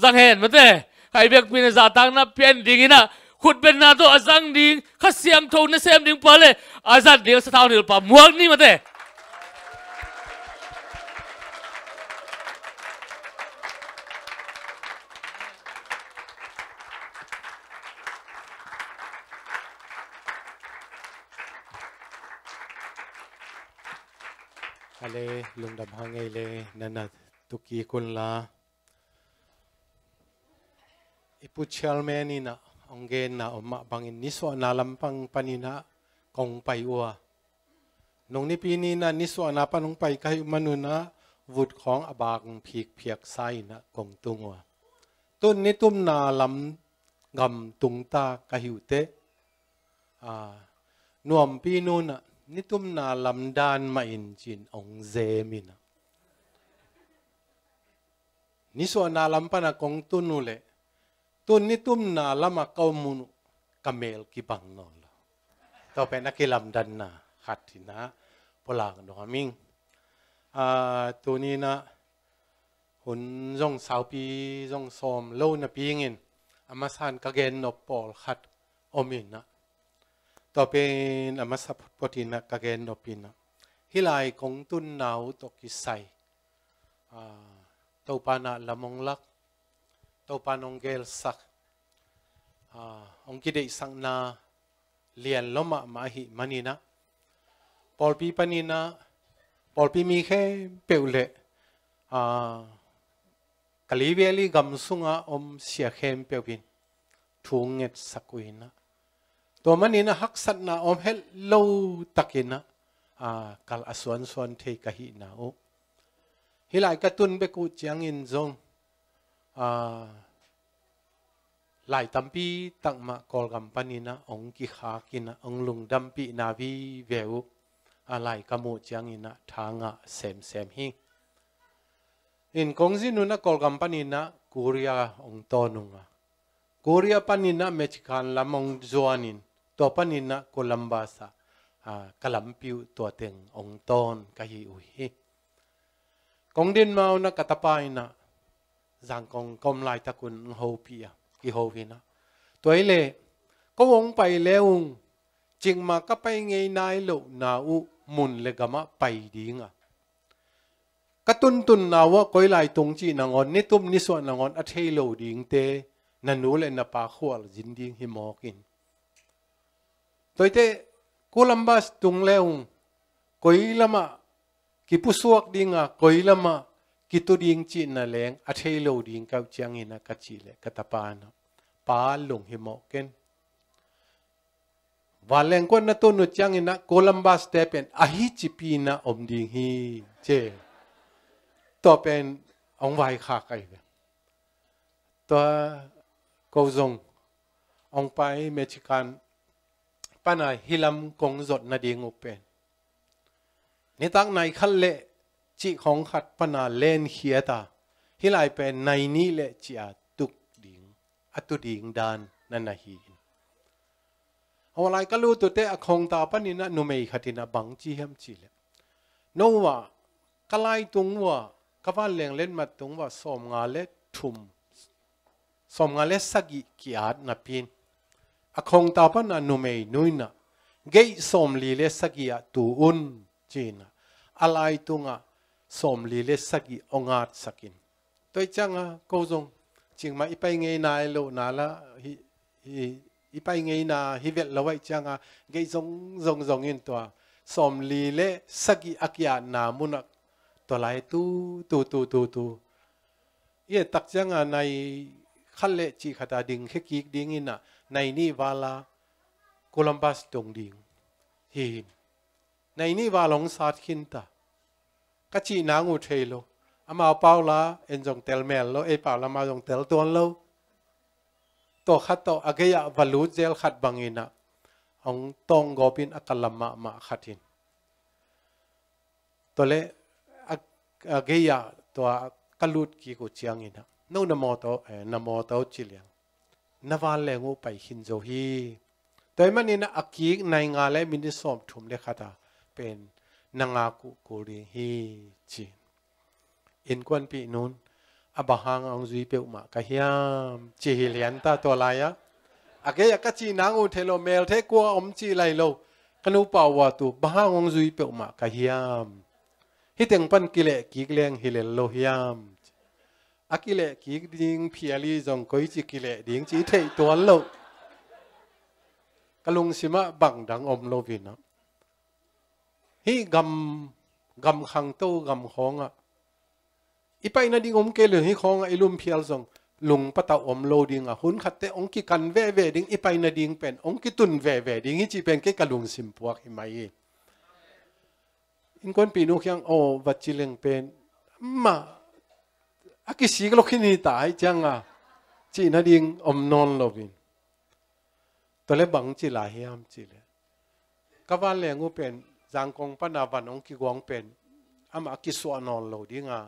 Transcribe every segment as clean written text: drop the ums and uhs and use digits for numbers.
จังเห็นมั้ยเต้ใครเบียกปีนจ่าตังนับเป็นดิ่งนะขุดเป็นนาตัวอาจังดิ่งข้าเสียมโทนเสียมดิ่งไปเลยอาจัดเดียวสะท้อนเดียวป่ะม่วงนี่มั้ยเต้อะไรลุงดำหางไงเลยนั่นน่ะตุกี้คนละอิปุเชลเมนี่นะองเกนนะอมะบางอินนิสวนาลัมปังปานินะกงไปวัวนงนิปีนี้นะนิสวนาปนงไปใครมนุนะวุดของอบางผีกเพียกไซนะกงตุงวัวต้นนิตุมนาลัมกำตุงตากะหิวเตนวมปีนูนะนิตุมนาลำดานมาอินจินองเซมินะนิสวนาลำปนักงตุนุเลตุนนิตุมนาลำมาเกามุนุกาเมลกิบังนอลต่อไปนักลำดันนะขัดทินะพลางดอมิงตัวนี้นะหุ่นจงสาวปีจงสมโลนปีเงินอามาสันกะเกนนปอลขัดอมินนะต่อเป็นอามาสัพพทินะกะเกนนปินะฮิไลกงตุนนาวตกิไซตัวปานะละมงลักตัวปานองเกลสักองกิเดสังนาเลียนลมะมาหิมันีนะปอลปีปานีนะปอลปีมีแค่เปลเลกะลีเวลีกัมสุงะอมเสียเข้มเปลปินทุงเงตสักวินะตัวมันนี่นะฮักสัตนะอมเฮลโลตักินะกัลอสวนสวนเทกะหินะโอฮิไลกะตุนเบกุจียงอินจงหลายตัมปีตั้งมากอลกัมปานีนะองกิขากินะองลุงดัมปีนาวีเววอะไรกะมูจียงอินะทางะเซมเซมฮิอินกงซินุนะกอลกัมปานีนะกูเรียองโตนุงะกูเรียปานีนะเมชิกันละมงจวนินตัวปานินะโคลัมบาสากลัมปิวตัวเต็งองตอนกะฮิอุฮิกงดินมานะกะตะปายนะจังกงกอมลายตะกุนโฮปียกิโฮวินะตัวเล่ก็วงไปแล้วจิงมาก็ไปไงนายโลนาอุมุนเลกามะไปดีงะกะตุนตุนนาวะก้อยลายตรงจีนางอนนิตุมนิสวนางอนอัเทโลดิงเตนันนูเลนปาขวลจินดิงหิมอกินตัวเตกูลัมบัสตุงเลวก้อยละมะกิปุสวกดิงะก้อยละมะกิตุดิงจีนเลงอัเทโลดิงกับจังหินะกัจจิเลกตาปานะปาลงหิมอกินวาเลงกวนนัตุนุจังหินะโคลัมบัสเตเป็นอหิจิปีนะอมดิงฮีเจตัวเป็นองไวขาไกตัวกูจงองไปเม็กซิกันปนายฮิลัมกงจดนาดีงอุเป็นนี่ตั้งในขั้นเละจีของขัดปนาเล่นเขียตาฮิไลเป็นในนี้เละจีอาตุกดิงอัตุดิงดานนันนาฮีเอาอะไรก็รู้ตัวเตะคงตาปนินะนุเมย์ขัดินะบังจีฮัมจีเลโนว่ากลายตรงว่ากว่าเลี้ยงเล่นมาตรงว่าสมงาเล็ทุมสมงาเล็สกิกิอาดนับพินอคงตาปนันนุเมย์นุยนะเกยสมลีเลสกิอาตูอุนจีนะอะไรตรงอ่ะสมลีเลสกิองอาดสกินตัวจังอ่ะกูจงจริงมาอีไปไงนายโลนาละอีไปไงนาฮิเวลละไว้จังอ่ะเกยจงอินตัวสมลีเลสกิอากิอานามุนักตัวไหลตูเย่ตักจังในขั้นเละจีขัดดิ่งแค่กีกดิ่งอินะในนี่วาลาโคลัมบัสตรงดิ่งหินในนี่วาลงสัตขินตากะจีนางอุเทโลอามาเปาลาเอ็นจงเตลเมลโลเปาลามาจงเตลตัวโลตัวขัดตัวอเกยะวัลูเจลขัดบังอินะองตองกอบินอักลามะมาขัดินตัวเละเกียตัวกลุดกีกุจียงอินะนู่นนโมโตจิเลียงนวาเลงูไปหินโจฮีตัวมันนี่นะอักกีในงานและมินิสอมถุมเลขาตาเป็นนางากุกุรีฮีจีอินกวนปีนูน อบหางองจุยเปอุมากะเฮียมจีเลียนตาตัวลายะอาเกยกะจีนางอุเทโลเมลเทกัวอมจีไลโลกนูป่าวตุบหางองจุยเปอุมากะเฮียมฮิเต็งปันกิเลกิกเลงฮิเลโลเฮียมอากิเลกิกดิงพิอาลีจงก้อยจิกิเลดิงจีเทตัวโลกลุงสิมาบังดังอมโลวินะฮิกำขังโตกำของอ่ะอีไปนั่นดิ่งอมเกลือฮิของไอลุมเพียลจงลุงปะตาอมโลดิ่งอ่ะหุ่นขัดเตองกิกันเว่ดิ่งอีไปนั่นดิ่งเป็นองกิตุนเว่ดิ่งฮิจีเป็นแค่กลุงสิมพวกฮิไม่อินคนปีนุกยังโอวัดจิเลงเป็นมาอากิสิกลกินีตายจังอ่ะจีนั่นดิ่งอมนอนโลวินตัวเล็บบังจีลาเฮียมจีเลกวันแรงอูเป็นจังกงปนาวันองกิกวงเป็นอามากิสวานอนโลดิ่งอ่ะ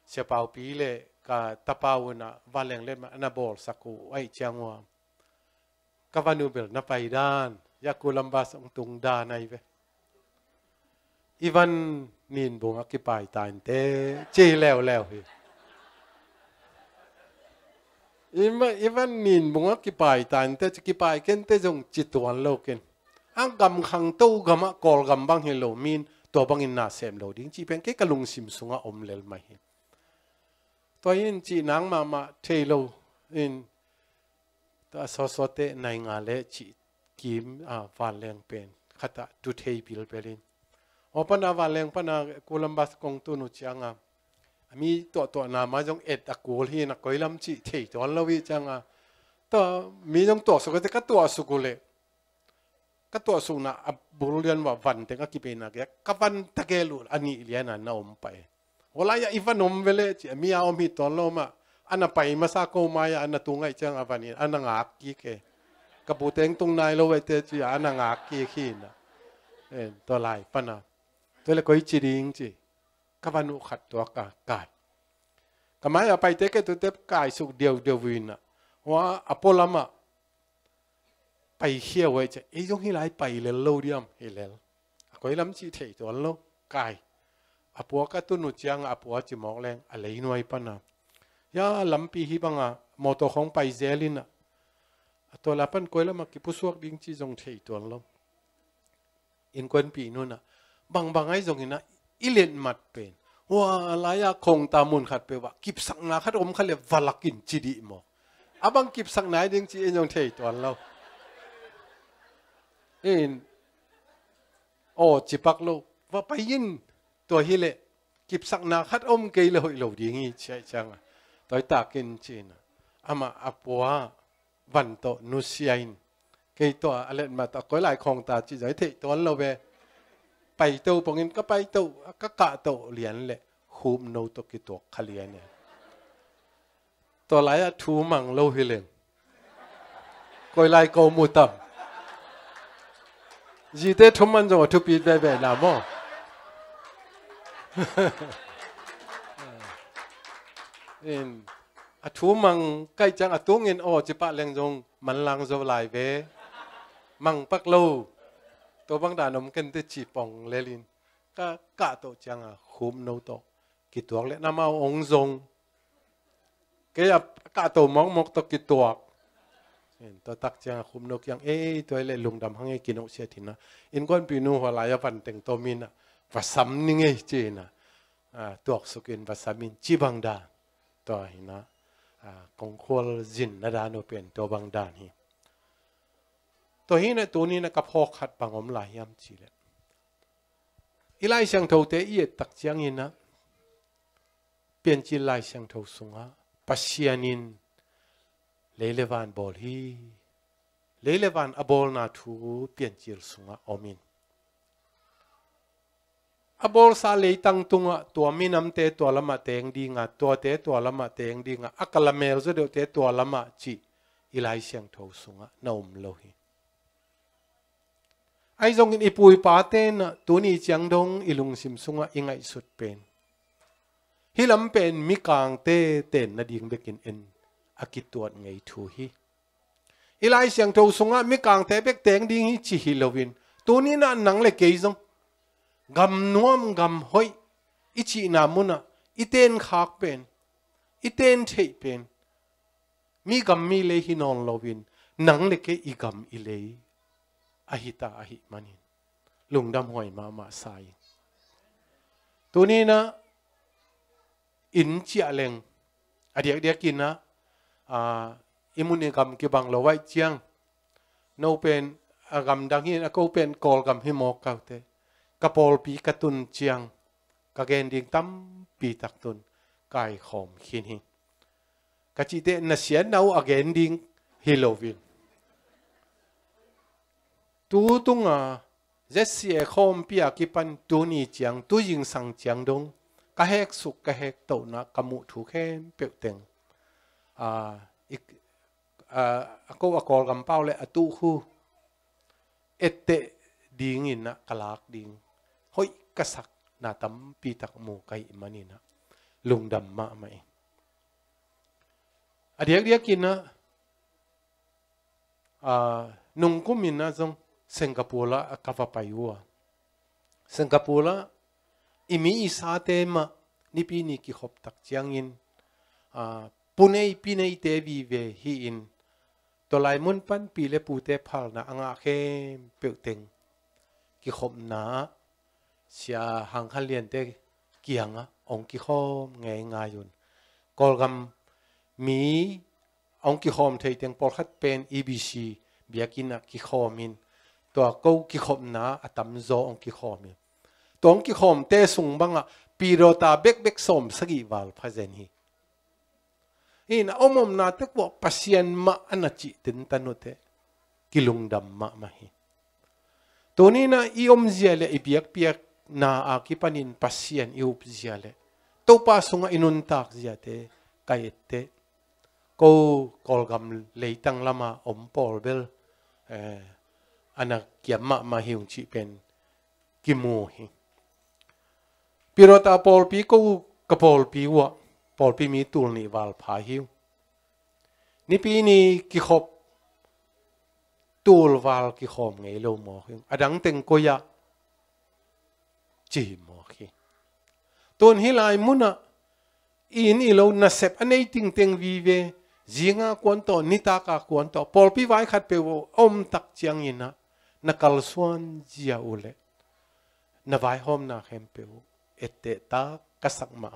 เสียเป่าปีเล่กับตะเป่าน่ะวันแรงเล่นมาอันบอลสักกูไอ้จังว่ากวันนูเบลนับไปด้านยากุลัมบาสองตุงดาในเวอีวันนินบุงอากิไปตายเต้เจแล้วเฮอีวันนินบุงอากิไปตายเต้จะกิไปเกันเต้จงจิตวันโลกันอังกำขังตู้กำมะกอลกำบังเฮโลมินตัวบังอินนาเซมโลดิ้งจีเป็นแค่กะลุงซิมสุงะอมเลลไม่เห็นตัวยินจีนังมาเทโลอินตัวสดเตในงานเละจีกิมวันแรงเป็นขัดตุเทบิลเปลินโอปนาวันแรงปนาโคลัมบัสกงตุนุจังมีตัวนามาจงเอ็ดตะกูลฮีนักกอยลำจีเทตัวลวิจังตัวมีจงตัวสุกเตก็ตัวสุกุเลก็ตัวสุนัขบุรุษเรียนว่าวันแต่ก็กิเป็นนักก็วันตะเกลูอันนี้เรียนน่ะอมไปเวลาอีวันอมเวลจีมีเอามีตอนลมอันนั้นไปมาซาโกมายอันนั้นตรงไอ้จังอวันนี้อันนั้นงักกี่เกกระปุเตงตรงนายเราไว้เตจีอันนั้นงักกี่ขี้นะตัวลายปนะตัวเล็กก็อีจีดิงจีก็วันอุขัดตัวกายก็ไม่เอาไปเตะก็ตัวเตะกายสุกเดียววินนะว่าอโปลามะไปเขี้ยวไว้จะยงที่ไรไปเลยโลเดียมเฮเลลก็ยังล้ำจีเทตัวโลกายอปัวก็ตุนุจังอปัวจิมอกแรงอะไรหน่วยปนะยาล้ำปีฮิบังมอตัวของไปเซลินตัวละปันก็ยังมากิปุสวกดิ้งจีจงเทตัวโลอินควนปีนู่นบางไอ้จงอินะอิเลนมัดเป็นว่าอะไรคงตามุนขัดไปว่ากิบสังนาขัดอมขัดเลวลักินจีดีหมอบังกิบสังนาดิ้งจีจงเทตัวโลโอ้จิปักโลว่าไปยินตัวฮิเลกิบสักนาคัดอมเกยเลยโลดีงี้ใช่จังตัวตากินจีนอามาอปัววันโตนุสยานเกยตัวอะไรมาตะก้อยหลายของตาจีใจเทตัวเราเวไปโตปงินก็ไปโตก็กะโตเลียนเลยคูมโนตกิตัวขเลียนเนี่ยตัวหลายทูมังโลฮิเลนก้อยหลายโกมุตัมจีเตทุมันจงทุปีแบบๆนะมั้งทุมังใกล้จังตุ้งเงินโอจิปะแรงจงมันลังโซลายเวมังปักโลตัวบางด่านมกันเตจีปองเลลินก็กะโตจังคุมโนโตกิตัวเล็กน้ำเอาองซงก็อย่ากะโตมองมกตกิตัวตัวตักจังคุมนกยังตัวเล่ลุงดำหังกินอกเสียทินะอินก้อนปีนูหัวลายฟันเต็งตัวมินะวัสมนี่ไงจีนะตัวสุกินวัสมินจีบังดาตัวหินะกงควลจินนาดานุเป็นตัวบังดานี่ตัวหินะตัวนี้นะกับพอขัดปังอมลายยำจีเลยอีไลเสียงเท่าเตะอีตักจังหินะเปลี่ยนจีไลเสียงเท่าสุงะปัสยานินเลวันบอลฮีเลวันอบอลนาทูเปลี่ยนจิลสุงะอมินอบอลซาเลตังตุงะตัวมินำเตตัวละมาเตงดีงะตัวเตตัวละมาเตงดีงะอักละเมลจะเดียวเตตัวละมาจีอิไลเสียงทอสุงะนอมโลฮีไอจงอินอิปุยปาเตนตัวนี้จังดงอิลุงซิมสุงะอิงไอสุดเป็นฮิลำเป็นมิกางเตเตนนาดิงเบกินเอ็นอากิตัวไงทูฮีอีไลเสียงทูสงะมิกางเตเบกเตงดิ้งฮีจิฮิโลวินตัวนี้น่ะนังเล็กเกยจงกำนวมกำหอยอิจินามุนะอิเตนขากเป็น iten thei pen mi gam mi le hi non lovin nang le ke i gam i le ahita ahi manin lungdam hoi ma sai tunina in chia leng adiak dia kina imuni gam ki bang lo wai chiang no pen agam dang hin ko pen kol gam hi mo kaute kapol pi katun chiang ka gen ding tam pi tak tun kai khom khin hi ka chi te na sian nau again ding hilovin tu tunga zesie khom pia ki pan tu ni chiang tu jing sang chiang dong ka hek suk ka hek to na kamu thu khem pe teng ako akol gam pau le atu khu ette ding in na kalak ding hoi kasak na tam pi tak mu kai manina lungdam ma mai adiak dia kina nung kumin na zong Singapore la akava payua Singapore la imi isa tema ni pi ni ki hop tak chiangin punei pinei te vi ve hi in to lai mun pan pi le pu te phal na anga khem pe teng ki hop na sia hang khalien te kianga ong ki khom nge nga yun kolgam mi ong ki khom thei teng por khat pen EBC biakina ki khomin to ko ki khom na atam zo ong ki khomin tong ki khom te sung banga Pyidawtha bek som sagi wal phazen hi in omom na te ko pasien ma anachi tin tanute kilungdam ma hi tonina iom ziale ibiak piak na akipanin pasien iup ziale to pa sunga inun tak ziate kayette ko kolgam leitang lama om polbel anak kiamma ma hiung chi pen kimu hi Pyidawtha polpi ko kapolpi wa polpi mi tul ni wal pha hiu ni pi ni ki khop tul wal ki khom ngei lo mo hi adang teng ko ya chi mo hi ton hilai muna in i lo na sep anei ting teng vi ve zinga kwan to nita ka kwan to polpi vai khat pe om tak chiang ina na kal suan zia ule na vai hom na khem pe ette ta kasak ma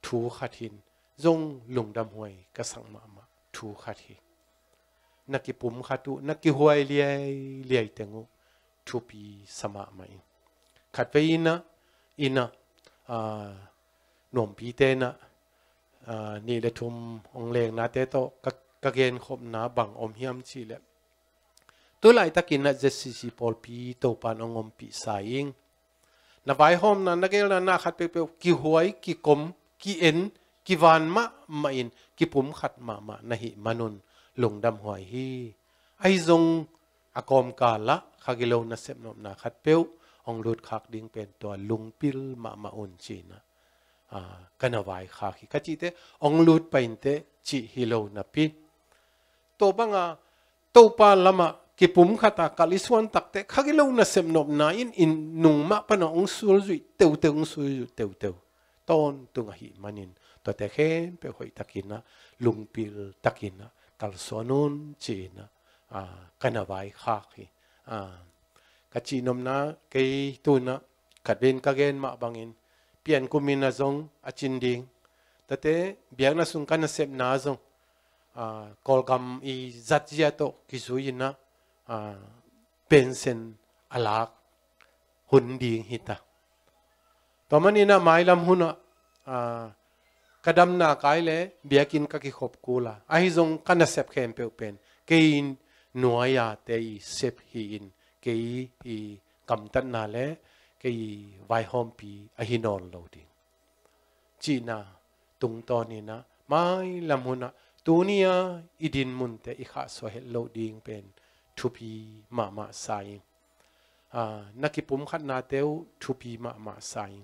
thu khatin zong lungdam hoi kasak ma thu khati nakipum khatu naki huai liai tengu thu pi sama mai khatveina ina nom pi te na ni le thum ong leng na te to ka gen khop na bang om hiam chi le tu lai takin na jcc pol pi to pan ongom pi saing na vai hom na nagel na khat pe ki huai ki kom ki en ki van ma in ki pum khat ma na hi manun lungdam huai hi ai zong akom ka la khagilo na sep nom na khat peu ong lut khak ding pen to lungpil ma un chi na kana vai kha khi ka chi te ong lut pain te chi hilo na pi to banga to pa lama ki pum khata kalisuan takte khagilo na sem nop na in nung ma pa na ong sul zui teu ong sul teu ton tunga hi manin to te khem pe hoi takina lungpil takina kal sonun china kana vai kha khi ka chi nom na ke tu na katben ka gen ma bangin pian kumina zong achin ding tate biang na sung kana sep na zong kolgam i zatia to kizuina pensen alak hun ding hita to manina mailam huna kadam na kaile biakin ka ki khop kula ai zong kana sep khem pe pen kein nuaya te i sep hi in ke i kam tan na le ke i vai hom pi a hinon lo ding china tung to ni na mai lam huna tunia idin mun te i kha so hel lo ding pen thupi ma sai nakipum khat na teu thupi ma sai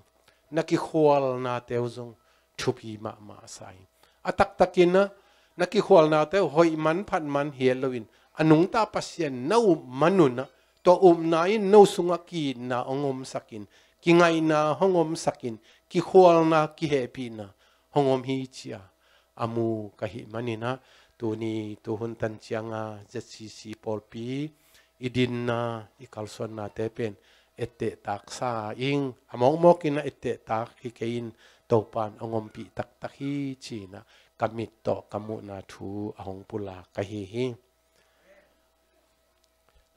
naki khwal na teu zong thupi ma sai atak takina naki khwal na teu hoi man phan man hiel loin anung ta pasien no manuna to na in no sunga ki na ongom sakin ki ngai na hongom sakin ki khwal na ki happy na hongom hi chia amu kahi manina tu ni tu hun tan chianga ZCC polpi idin na ikalson na te pen ette taksa ing among mokina ette tak hi kein topan ongom pi tak tak hi china kamit to kamu na thu ahong pula kahi hi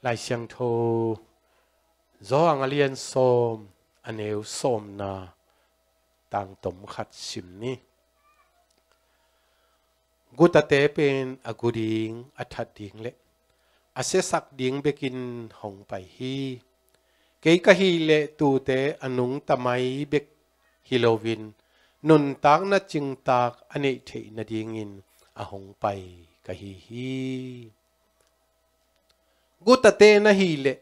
lai siang tho zo ang alian som aneu som na tang tom khat sim ni guta te pen aguding athat ding le ase sak ding bekin hong pai hi ke ka hi le tu te anung tamai bek hilovin nun tak na ching tak ane the na ding in a hong pai ka hi hi guta te na hi le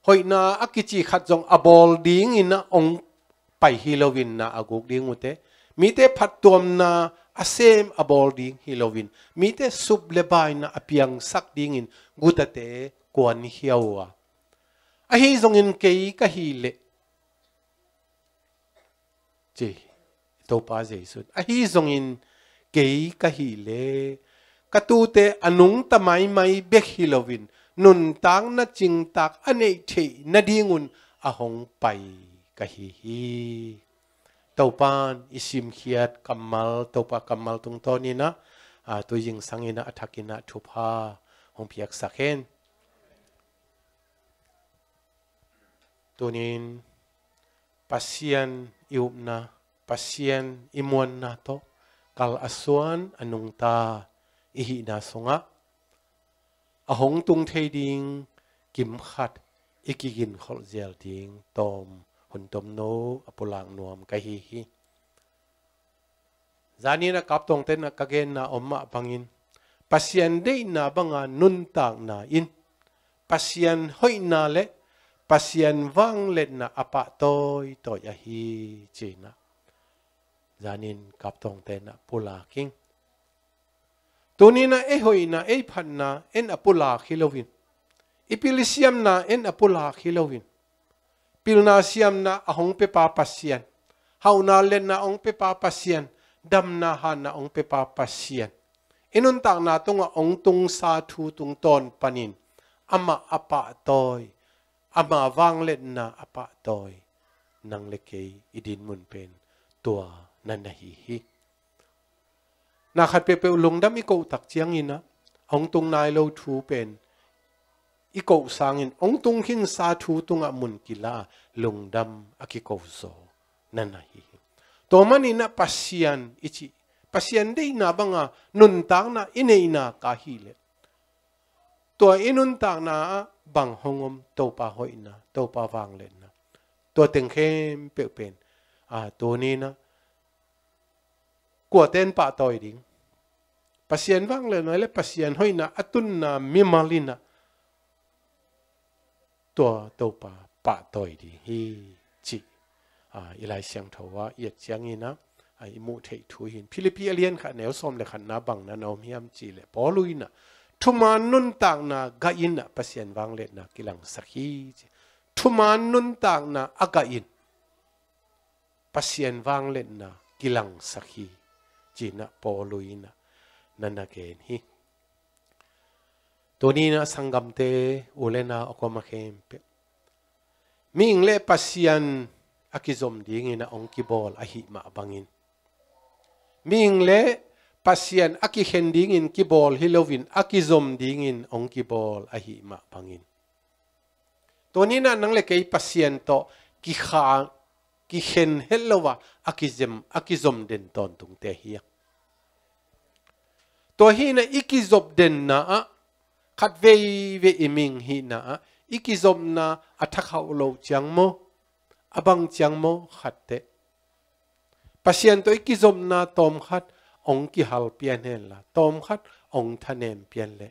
hoi na akichi khat jong abol ding in na ong pai hilovin na aguk ding ute mi te phat tuam na asem abol ding hilovin mi te sub le bai na apiang sak ding in guta te kwan hiawa a hi zong in ke ka hi le che to pa jesu a hi zong in ke ka hi le ka tu te anung tamai mai bek hilovin nun tang na ching tak ane the na dingun a hong pai ka hi hi taupan isim khiat kamal taupa kamal tung to ni na tu jing sangina athakina thupa hong piak sakhen tunin pasien iupna pasien imuan na to kal asuan anung ta ihi na songa ahong tung thei ding kim khat Kiginkholh zel ding tom hun tom no apulang nuam ka hi hi zani na kap tong ten na kagen na omma bangin pasien de na banga nun tak na in pasien hoi na le pasien wang le na apa toy toy a hi china zanin kap tong ten na pula king tunina e hoi na e phan na en apula khilovin ipilisiam na en apula khilovin pilna siam na ahong pe pa pasien hauna len na ong pe pa pasien dam na han na ong pe pa pasien inun tak na tunga ong tung sa thu tung ton panin ama apa toy ama wang len na apa toy nang leke idin mun pen tua nan na hi hi na khat pe pe lung dam i ko tak chiang ina ong tung nai lo thu pen i ko sangin ong tung hin sa thu tunga mun kila lungdam akiko zo nana hi to mani na pasian ichi pasian de na banga nun tang na ineina ka hi le to inun tang na bang hongom to pa hoina to pa wang len na to teng khem pe pen to ni na kwa ten pa toy ding pasien wang len le pasien hoina atun na mi malina to pa toy di hi chi ilai siang thowa yet chiang ina mu thei thu hin philippi alien kha neu som le khan na bang na nom hiam chi le poluina thuman nun tang na ga in na pasien wang le na kilang sakhi thuman nun tang na aga in pasien wang le na kilang sakhi chi na poluina nana ken hi Tonina sangam te ulena okoma kempe. Ming le pasian akizom ding ina ong kibol ahi ma bangin. Ming le pasian akihending in kibol hilovin akizom ding in ong kibol ahi ma bangin. Tonina nang le kay pasian to kihen helowa akizom den ton tung te hiya. To hina ikizob den na khat ve iming hi na ikizom na athakhaw lo chiang mo abang chiang mo khatte pasien to ikizom na tom khat ong ki hal pian hen la tom khat ong thanem pian le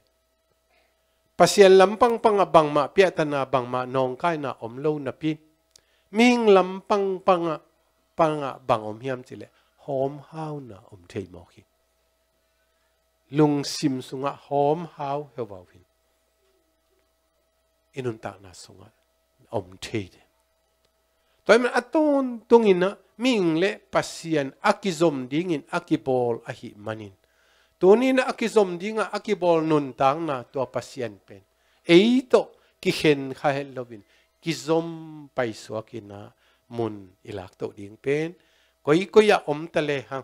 pasien lampang pang abang ma pia tana bang ma nong kai na om lo na pi ming lampang panga bang om hiam chile hom hau na om thei mo khi lung sim sunga hom hau hewawin inun ta na sunga om thei toy man aton tungina ming le pasien akizom dingin akibol ahi manin tunina akizom dinga akibol nun tang na to pasien pen eito ki khen kha helovin kizom paiswa kina mun ilak to ding pen koi koya om tale ha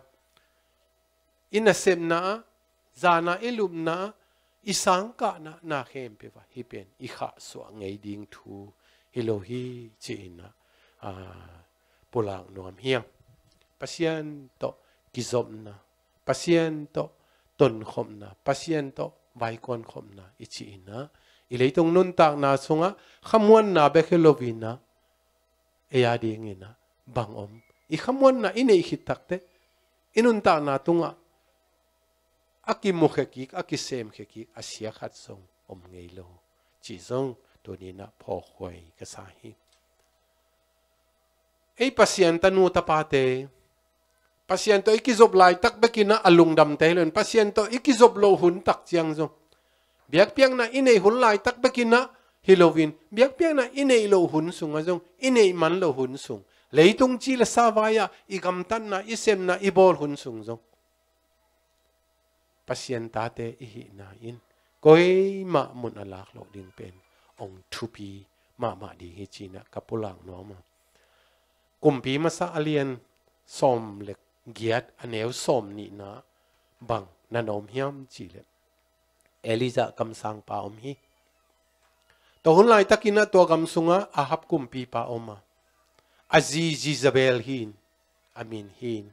inasem na zana ilum na isangka na khem pe wa hi pen I kha so ngai ding thu hilohi china pulang nuam hiang pasien to kizom na pasien to ton khom na pasien to vai kon khom na ichi na ileitung nun tak na sunga khamuan na be khelovina eya ding ina bang om I khamuan na ine khitakte inun tak na tunga aki mukheki aki sem kheki asia khat song om ngei lo chi zong to ni na pho khoi ka sa hi ei pasien tanu tapate pasien to ikizob lai tak bekina alung dam te len pasien to ikizob lo hun tak chiang zo biak piang na inei hun lai tak bekina hilovin biak piang na inei lo hun sung azong inei man lo hun sung leitung chi la sawaya igam tan na isem na ibol hun sung zo pasien tate ihi na in koi ma mun alak lo ding pen ong thupi ma di hi china kapulang no ma kumpi masa alien som lek giat aneu som ni na bang nanom hiam chi le Eliza kam sang pa om hi to hun lai takina to kam sunga ahap kumpi pa oma aziz Jezebel hin amin hin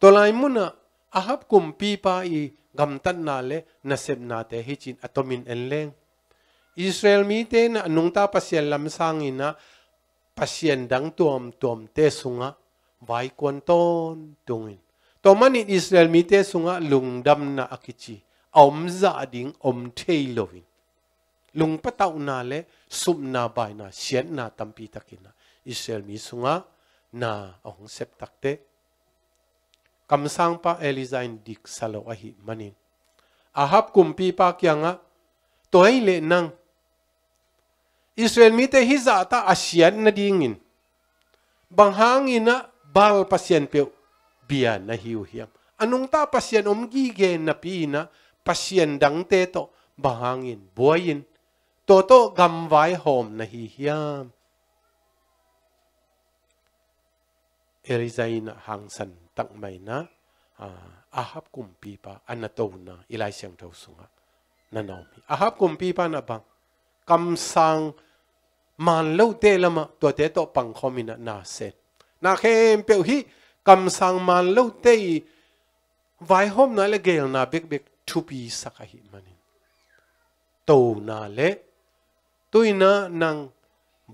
to lai muna ahap kumpi pa I gam tan na le naseb na te hi chin atomin enleng Israel mi te na nung ta pasien lam sangina pasien dang tuom te sunga vai kon ton tungin to manin Israel mi te sunga lungdam na akichi om za ding om theilovin lung patau na le sum na bai na sian na tampi takina Israel mi sunga na ong sep takte kam sang pa Elizain dik salo ahi manin ahap kumpi pa kyanga toy le nang Israel mi te hiza ta asian na dingin bang hangina bal pasien pe bian na hiu hiam anung ta pasien omgi gen na pina pasien dang te to bahangin boyin to gam vai hom na hi hiam Elizaina hangsan tak mai na ahap kumpi pa anato na ilai siang tau sunga na naomi ahap kumpi pa na bang kam sang man lo te lama to te to pang khomina na set na khem pe hi kam sang man lo te vai hom na le gel na bek thupi sakahi manin to na le tuina nang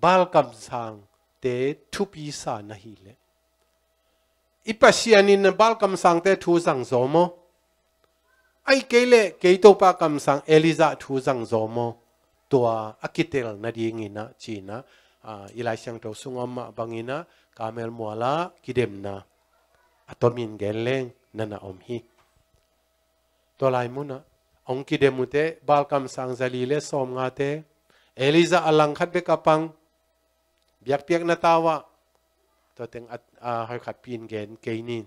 bal kam sang te thupi sa na hi le ipasianin na bal kam sang te thu sang zomo ai kele ke to pa kam sang Eliza thu sang zomo tua akitel na dingina china ilai siang to sungama bangina kamel muala kidem na atomin geleng nana om hi to lai muna ong kidemute balkam sang zalile som ngate Eliza alang khat be kapang biak piak na tawa to teng har khat pin gen keinin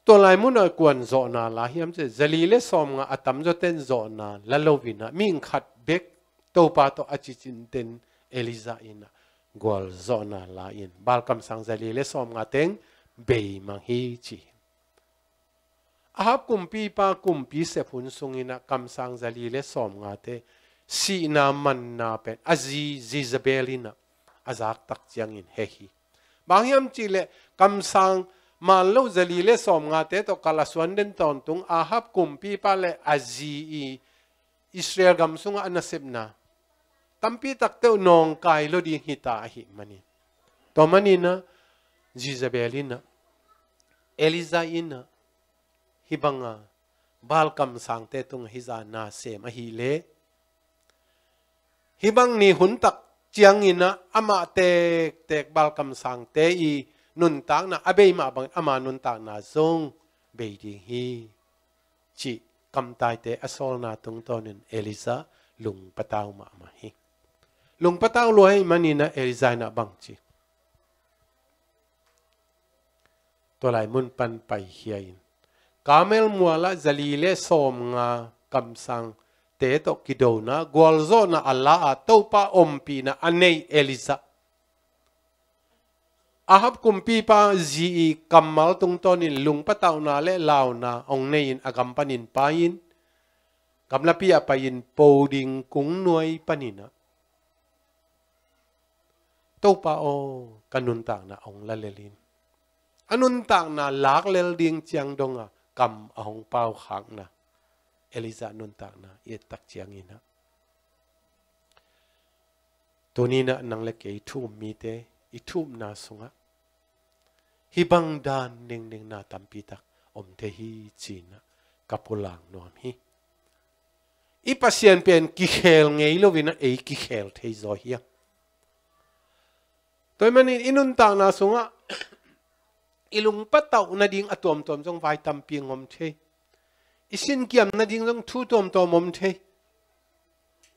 to lai muna kwan zo na la hiam che zalile som nga atam zo ten zo na lalovina ming khat bek to pa to achichin ten Eliza ina gol zo na la in balkam sang zalile som nga teng be mang hi chi ahap kumpi pa kumpi se phun sungina kam sang zalile som nga te si na man na pen azi Jezebelina azak tak chiang in hehi bangyam chile kam sang man lo zalile som nga te to kalaswan den ton tung ahap kumpi pa le azi Israel gam sunga anasib na tampi tak te nong kai lo di hita hi mani to manina Jezebelina Eliza ina hibanga balkam sang te tung hiza na sem a hi le hibang ni hun tak chiang ina ama tek balkam sang te I nun tak na abei ma bang ama nun tak na zong bei ding hi chi kam tai te asol na tung tonin Eliza lung pataw ma hi lung patang lo hai manina Elizana bang chi to lai mun pan pai hiain kamel muala zalile som nga kamsang te to kidona gwalzo na alla a topa ompi na anei Eliza ahab kumpi pa zi kamal tung tonin lung pataw na le law na ong nein agam panin pain kamlapi apayin poding kung nuay panina topa o kanunta na ong lalelin anunta na laklel ding chiang donga kam ahong pau khang na Eliza nunta na tak chiang ina tunina nang le ke thum mi te ithum na sunga hibang dan ning na tampi tak om te hi china kapulang nom hi ipasian pen ki khel ngei lovina ki khel thei zo hiya toy manin inun ta na sunga ilung pataw na ding atom tom jong vai tampi ngom the isin kiam na ding jong thu tom tom om the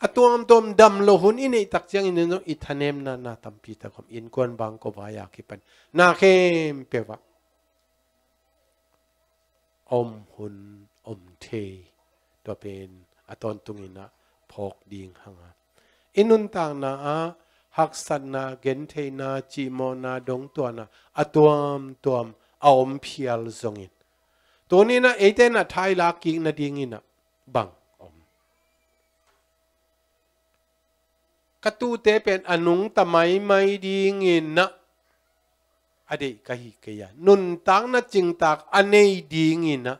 atom tom dam lo hun inei tak chiang in no ithanem na tampi ta kom in kon bang ko waya ki pan na khem pewa om hun om the to pen aton tungina phok ding hanga inun tang na a haksan na gen the na chi mo na dong to na atuam tuam aom phial zongin tonina eten na thai la ki na ding ina bang om katu te pen anung tamai mai ding in na ade kahi kaya nun tang na ching tak anei ding ina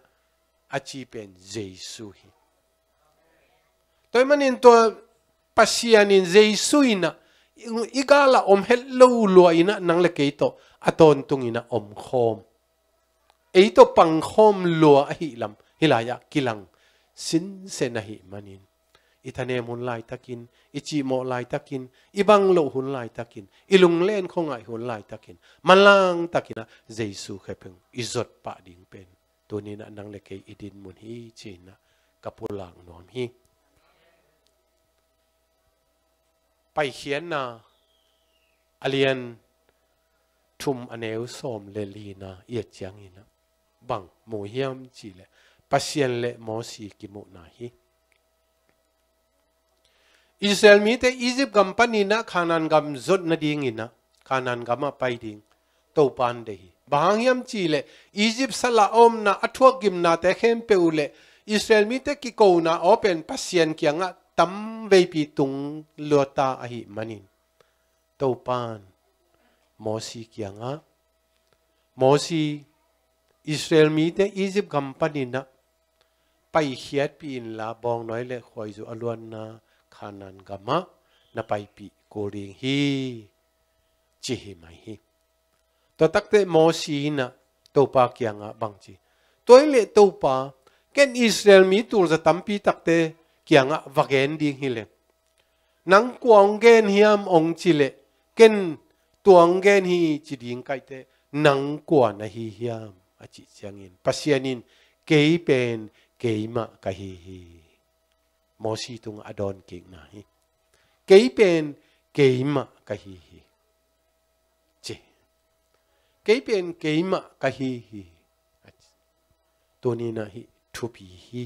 achi pen jesu hi toy manin to pasianin jesu ina igala om hello lo ina nang le keito aton tung ina om khom eito pang khom lo a hi lam hilaya kilang sin se na hi manin ithane mun lai takin ichi mo lai takin ibang lo hun lai takin ilung len khongai hun lai takin malang takina jesu khepeng izot pa ding pen tunina nang le ke idin mun hi china kapulang nom hi pai hian na alian thum aneu som le lina ia chiang ina bang mo hiam chi le pasien le mo si ki mu na hi Israel mi te Egypt company na khanan gam zot na ding ina khanan gama pai ding to pan de hi bang hiam chi le Egypt sala om na athua gim na te khem pe ule Israel mi te ki ko na open pasien kianga tam vei pi tung lota a hi manin to pan mosi kianga mosi Israel mi te Egypt company na pai hiat pi in la bong noi le khoi zu alwan na khanan gama na pai pi ko ring hi chi hi mai hi to takte mosi na to pa kianga bang chi toile to pa ken Israel mi tur za tampi takte kianga vagen ding hile nang kuang gen hiam ong chile ken tuang gen hi chi ding kai te nang kwa na hi hiam a chi changin pasianin kei pen keima ka hi hi mosi tung adon ke na hi kei pen keima ka hi hi che kei pen keima ka hi hi toni na hi thupi hi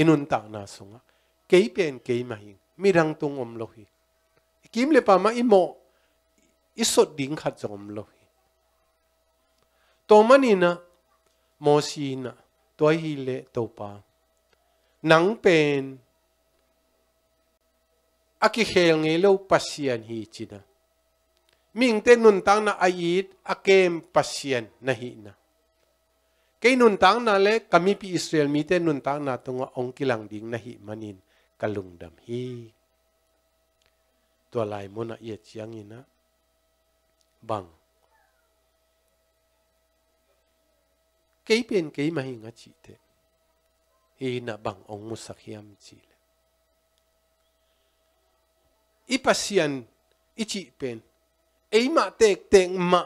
inun ta na sunga kei pen keima hi mirang tung om lo hi kim le pa ma imo isot ding khat jom lo hi to manina mosi na to hi le to pa nang pen aki khel nge lo pasian hi china ming te nun tang na ait akem pasian na hi na kei nun tang na le kami pi Israel mi te nun tang na tunga ong kilang ding na hi manin kalung dam hi to lai mona ye chiang ina bang kei pen kei ma hi nga chi te hi na bang ong musakhiam chi le ipasian ichi pen eima tek tek ma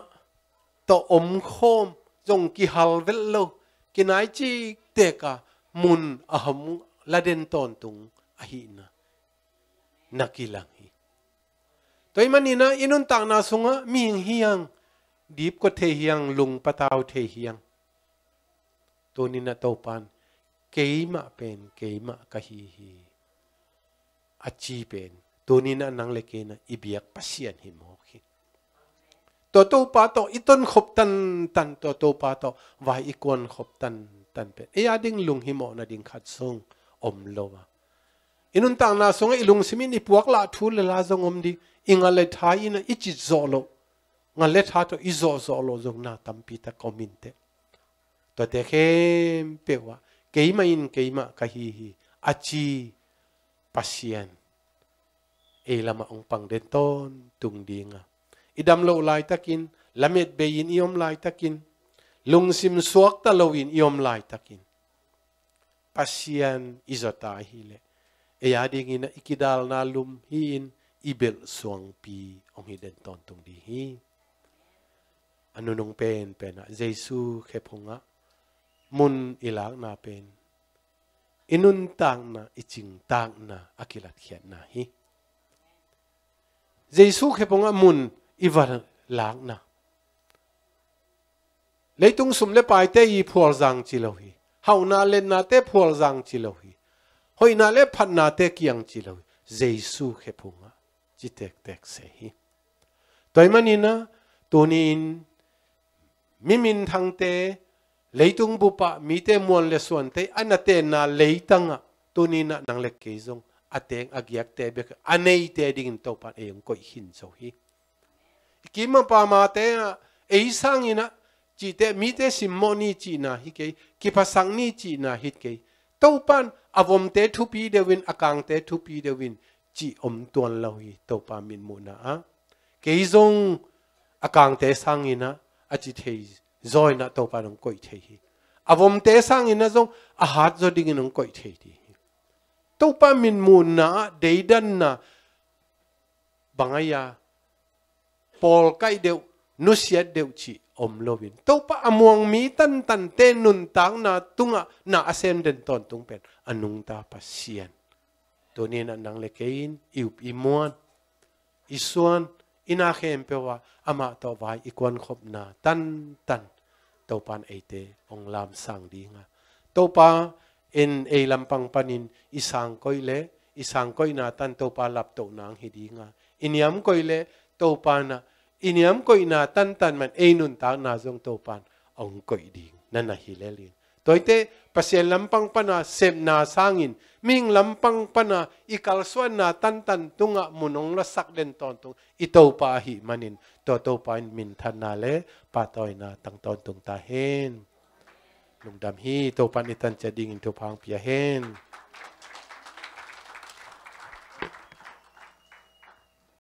to om khom jong ki hal vel lo kinai chi teka mun aham laden ton tung ahi na nakilang hi Toy manina inun tak na sunga ming hiang deep ko the hiang lung pataw the hiang. Tonina topan keima pen keima kahihi. Achi pen tonina nang lekena ibiak pasian himoki. Toto pato iton khop tan toto pato vai ikon khop tan pen. Ding lung himo na ding khat sung om lowa. Inun tang na sunga ilung simin ipuak la thul la zong om di inga le thai ina ichi zolo. Nga le tha to izo zolo zong na tampi ta kominte. To te khem pewa keima kahihi achi pasian. Lama ong pang denton tung dinga. Idam lo lai takin, lamet beyin iom lai takin, lungsim suak talawin iom lai takin. Pasian izota hile. Ding ina ikidal na lum hiin ibel suang pi ong hiden ton tung dihi. Ano nung pen na Jesu kepunga mun ilang na pen. Inuntang na iching tang na akilat hiat na hi. Jesu kepunga mun iwar lang na. Leitung sum le pai te i phual zang chilohi. Hau na len na te phual zang chilohi. Hoi na le phat na te kiang chilohi. Jesu kepunga chitek tek se hi. Toy manina tunin mimin thang te leitung bupa mi te muan le suan te anate na leitanga tunina nang le kezong ateng agyak te be anei te ding to pa e ko hin so hi. Kima pa ma te sang ina chi te mi te simoni chi na hi ke ki pasang ni chi na hit ke to pan avom te thupi de win akang te thupi de win chi om tuan lo hi to pa min mu na a ke zong akang te sang ina a chi thei zoi na to pa nong koi thei hi avom te sang ina zong a hat zo ding nong koi thei di to pa min mu na deidan na bangaya Paul kai deu nusiat deu chi om lovin to pa amuang mi tan te nun tang na tunga na asem den ton tung pen anung ta pasian to ni na nang lekein iup imuan isuan ina khem pewa ama to vai ikon khop na tan to pan ate ong lam sang dinga to pa in e lampang panin isang koi na tan to pa lap to nang hidinga iniam koi le to pa na iniam koi na tan man nun ta na zong to pan ong koi ding na hilelin toite pasel lampang pana sem na sangin ming lampang pana ikalswan na tan tunga munong lasak den ton tung ito pa hi manin to pa min thanale patoy na tang ton tung ta hen lungdam hi to pan itan chading to phang pia hen